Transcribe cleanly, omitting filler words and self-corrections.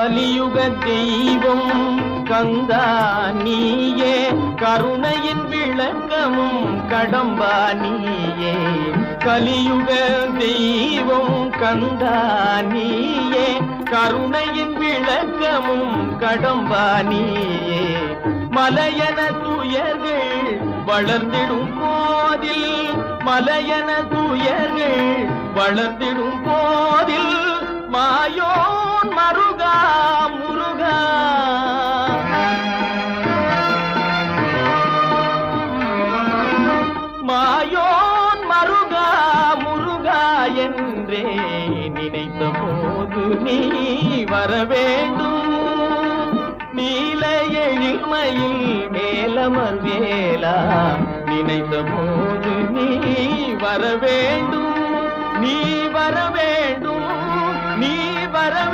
கலியுக தெய்வம் கந்தா நீயே, கருணையின் விளக்கமும் கடம்பா நீயே. கலியுக தெய்வம் கந்தா நீயே, கருணையின் விளக்கமும் கடம்பா நீயே. மலையன துயர்கள் வளர்ந்திடும் போதில், மலையன துயர்கள் வளர்ந்திடும் போதில், மாயோன் மருகா முருகா, மாயோன் மருகா முருகா என்றே நினைத்த போது நீ வர வேண்டும். நீல எழில்மையில் மேலமர் வேலா, நினைத்த போது நீ வர வேண்டும், நீ வர வேண்டும்.